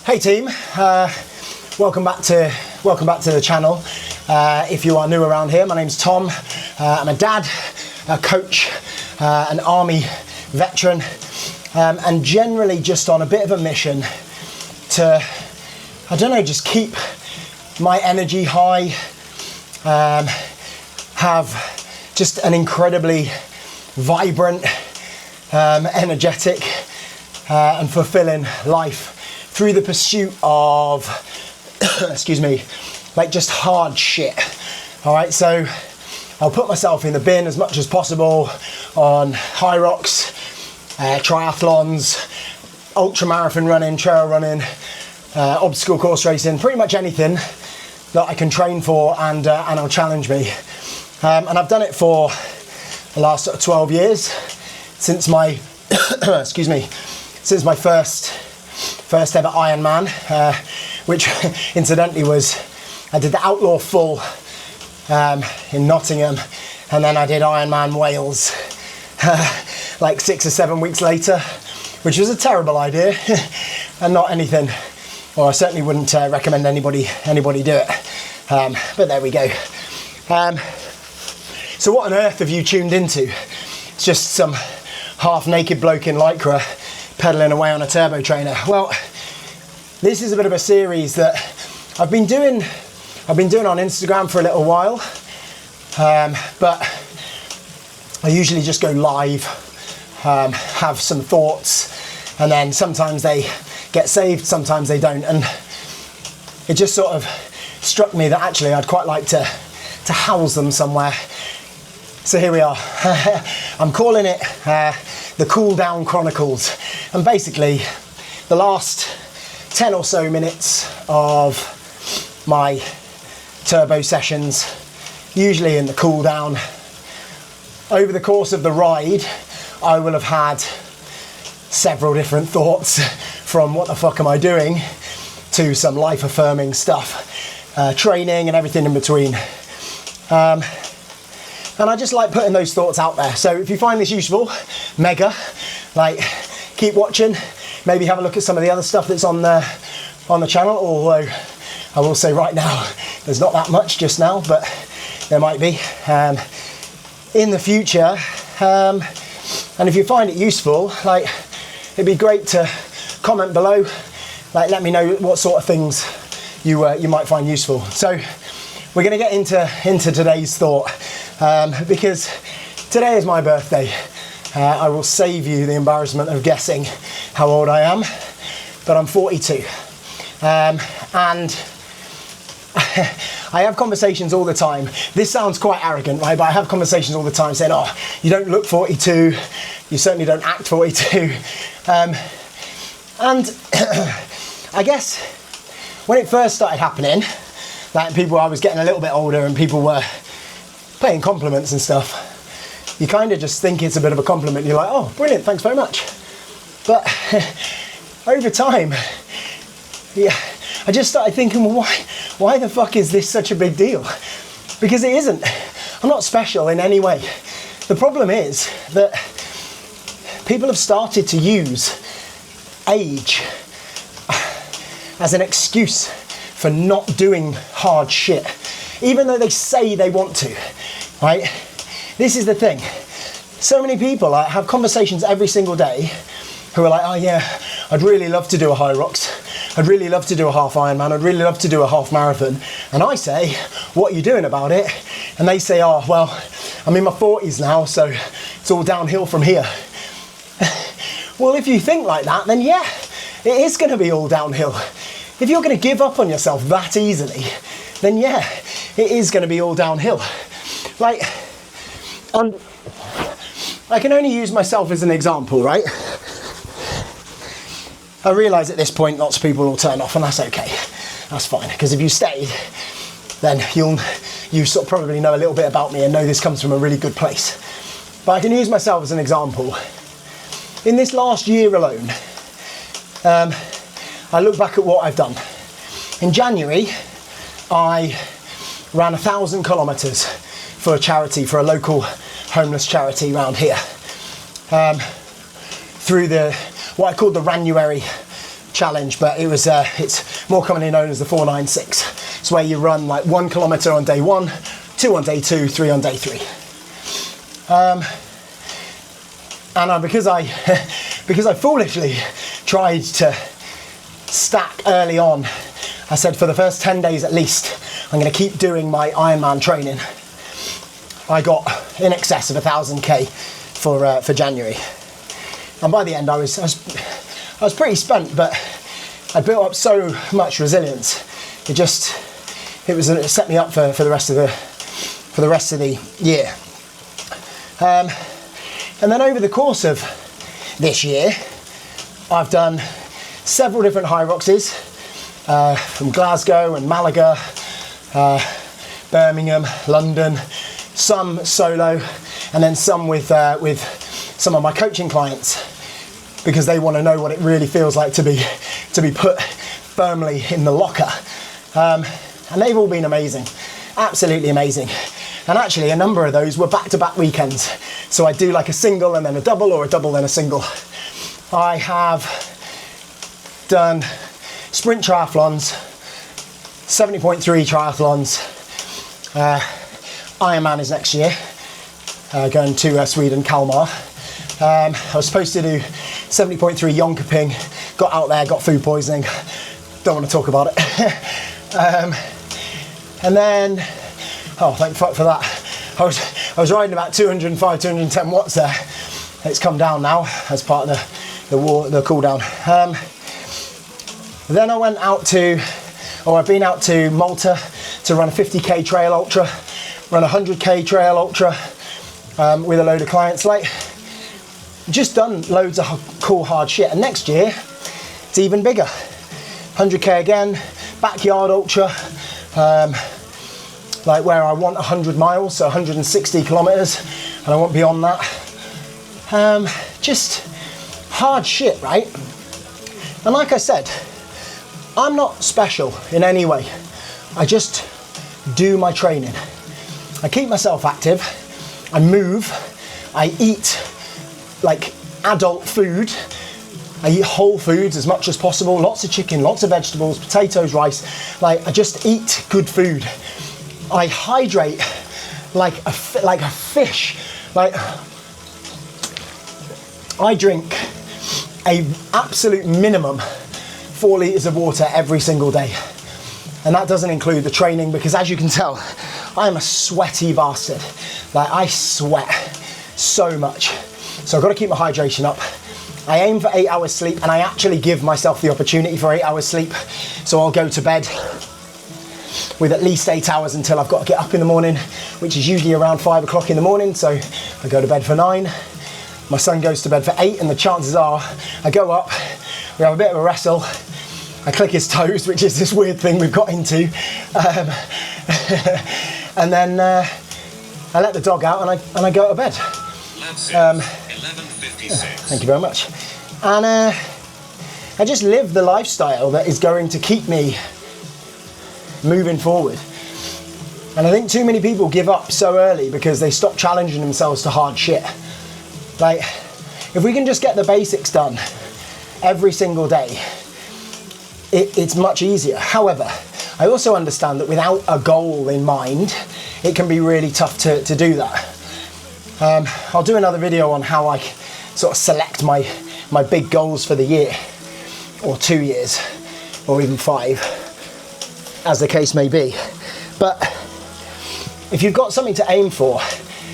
Hey team, welcome back to the channel. If you are new around here, my name's Tom. I'm a dad, a coach, an army veteran, and generally just on a bit of a mission to, I don't know, just keep my energy high, have just an incredibly vibrant, energetic and fulfilling life through the pursuit of, excuse me, like just hard shit. All right, so I'll put myself in the bin as much as possible on Hyrox, triathlons, ultra marathon running, trail running, obstacle course racing, pretty much anything that I can train for and will challenge me. And I've done it for the last sort of 12 years, since my, excuse me, since my first ever Ironman, which incidentally was, I did the Outlaw Full in Nottingham, and then I did Ironman Wales like 6 or 7 weeks later, which was a terrible idea and not anything, or I certainly wouldn't recommend anybody do it, but there we go. So what on earth have you tuned into? It's just some half-naked bloke in Lycra pedaling away on a turbo trainer. Well, this is a bit of a series that I've been doing on Instagram for a little while, but I usually just go live, have some thoughts, and then sometimes they get saved, sometimes they don't, and it just sort of struck me that actually I'd quite like to house them somewhere. So here we are. I'm calling it the Cool Down Chronicles, and basically the last 10 or so minutes of my turbo sessions, usually in the cool down. Over the course of the ride, I will have had several different thoughts, from what the fuck am I doing to some life affirming stuff, training and everything in between. And I just like putting those thoughts out there. So if you find this useful, mega, like keep watching, maybe have a look at some of the other stuff that's on the channel, although I will say right now, there's not that much just now, but there might be in the future. And if you find it useful, like it'd be great to comment below, like let me know what sort of things you might find useful. So we're going to get into today's thought, because today is my birthday. I will save you the embarrassment of guessing how old I am, but I'm 42. And I have conversations all the time. This sounds quite arrogant, right? But I have conversations all the time saying, oh, you don't look 42, you certainly don't act 42. And I guess when it first started happening, like I was getting a little bit older and people were paying compliments and stuff, you kind of just think it's a bit of a compliment. You're like, oh, brilliant, thanks very much. But over time, yeah, I just started thinking, well, why the fuck is this such a big deal? Because it isn't. I'm not special in any way. The problem is that people have started to use age as an excuse for not doing hard shit, even though they say they want to, right? This is the thing. So many people have conversations every single day who are like, oh yeah, I'd really love to do a Hyrox. I'd really love to do a half Ironman. I'd really love to do a half marathon. And I say, what are you doing about it? And they say, oh, well, I'm in my 40s now, so it's all downhill from here. Well, if you think like that, then yeah, it is going to be all downhill. If you're going to give up on yourself that easily, then yeah, it is going to be all downhill. Like, I can only use myself as an example, right? I realise at this point lots of people will turn off, and that's okay. That's fine, because if you stayed, then you sort of probably know a little bit about me and know this comes from a really good place. But I can use myself as an example. In this last year alone, I look back at what I've done. In January, I ran 1,000 kilometres for a charity, for a local homeless charity around here. Through what I call the Ranuary challenge, but it's more commonly known as the 496. It's where you run like 1 kilometer on day 1, 2 on day 2, 3 on day 3. Because I foolishly tried to stack early on, I said for the first 10 days at least, I'm going to keep doing my Ironman training. I got in excess of 1,000k for January, and by the end I was pretty spent, but I built up so much resilience. It set me up for the rest of the year. And then over the course of this year, I've done several different Hyroxes, from Glasgow and Malaga, Birmingham, London, some solo, and then some with some of my coaching clients, because they want to know what it really feels like to be put firmly in the locker. And they've all been amazing, absolutely amazing. And actually a number of those were back-to-back weekends. So I do like a single and then a double, or a double then a single. I have done sprint triathlons, 70.3 triathlons. Ironman is next year, going to Sweden, Kalmar. I was supposed to do 70.3 Jönköping, got out there, got food poisoning. Don't want to talk about it. And then, oh, thank fuck for that. I was riding about 205, 210 watts there. It's come down now as part of the cool down. Then I've been out to Malta to run a 50k trail ultra, run a 100k trail ultra with a load of clients. Like, just done loads of cool hard shit. And next year, it's even bigger. 100k again, backyard ultra. Like where I want 100 miles, so 160 kilometers, and I want beyond that. Just hard shit, right? And like I said, I'm not special in any way. I just do my training. I keep myself active, I move, I eat like adult food, I eat whole foods as much as possible, lots of chicken, lots of vegetables, potatoes, rice. Like, I just eat good food. I hydrate like a fish. Like, I drink a absolute minimum 4 litres of water every single day. And that doesn't include the training, because as you can tell, I am a sweaty bastard. Like, I sweat so much. So I've got to keep my hydration up. I aim for 8 hours sleep, and I actually give myself the opportunity for 8 hours sleep. So I'll go to bed with at least 8 hours until I've got to get up in the morning, which is usually around 5 o'clock in the morning. So I go to bed for 9. My son goes to bed for 8, and the chances are I go up, we have a bit of a wrestle, I click his toes, which is this weird thing we've got into, and then I let the dog out and I go to bed. 11:56. Thank you very much. And I just live the lifestyle that is going to keep me moving forward. And I think too many people give up so early because they stop challenging themselves to hard shit. Like, if we can just get the basics done every single day, it's much easier. However, I also understand that without a goal in mind, it can be really tough to do that. I'll do another video on how I sort of select my big goals for the year, or 2 years, or even 5, as the case may be. But if you've got something to aim for,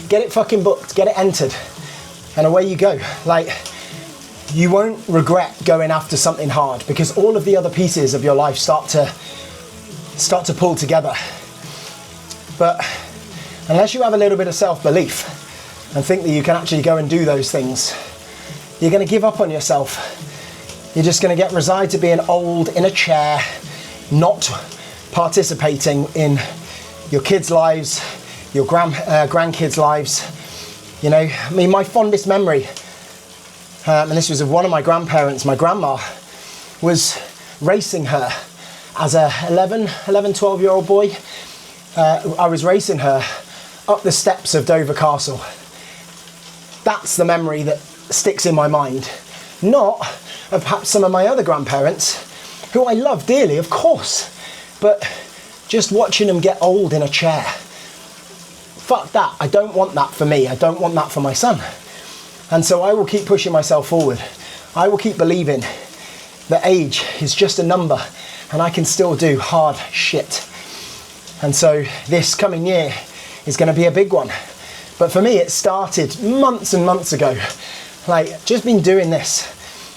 get it fucking booked, get it entered, and away you go. Like, you won't regret going after something hard, because all of the other pieces of your life start to pull together. But unless you have a little bit of self-belief and think that you can actually go and do those things, you're going to give up on yourself. You're just going to get resigned to being old in a chair, not participating in your kids' lives, your grandkids' lives. You know, I mean, my fondest memory, and this was of one of my grandparents, my grandma, was racing her as a 12-year-old boy. I was racing her up the steps of Dover Castle. That's the memory that sticks in my mind. Not of perhaps some of my other grandparents, who I love dearly, of course, but just watching them get old in a chair. Fuck that. I don't want that for me. I don't want that for my son. And so I will keep pushing myself forward. I will keep believing that age is just a number and I can still do hard shit. And so this coming year is going to be a big one. But for me, it started months and months ago. Like, just been doing this.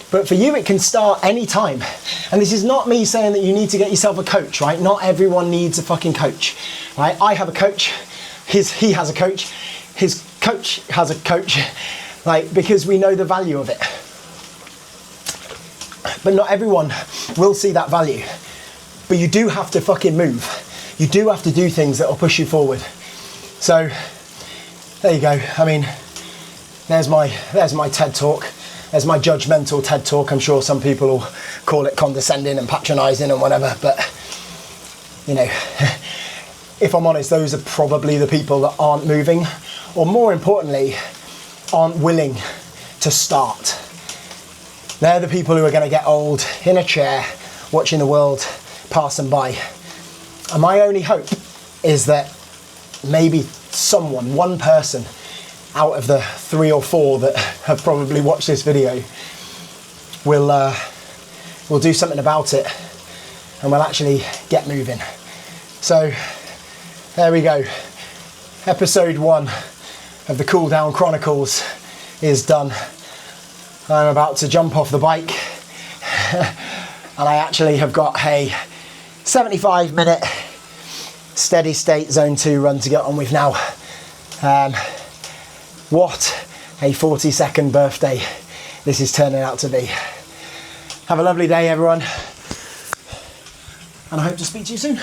But for you, it can start anytime. And this is not me saying that you need to get yourself a coach, right? Not everyone needs a fucking coach, right? I have a coach. He has a coach. His coach has a coach. Like, because we know the value of it. But not everyone will see that value. But you do have to fucking move. You do have to do things that will push you forward. So, there you go. I mean, there's my TED talk. There's my judgmental TED talk. I'm sure some people will call it condescending and patronising and whatever. But, you know, if I'm honest, those are probably the people that aren't moving. Or more importantly, aren't willing to start. They're the people who are going to get old in a chair, watching the world pass them by. And my only hope is that maybe someone, one person out of the 3 or 4 that have probably watched this video will do something about it and will actually get moving. So there we go. Episode 1 of the Cool Down Chronicles is done. I'm about to jump off the bike and I actually have got a 75-minute steady state zone 2 run to get on with now. What a 42nd birthday this is turning out to be. Have a lovely day, everyone, and I hope to speak to you soon.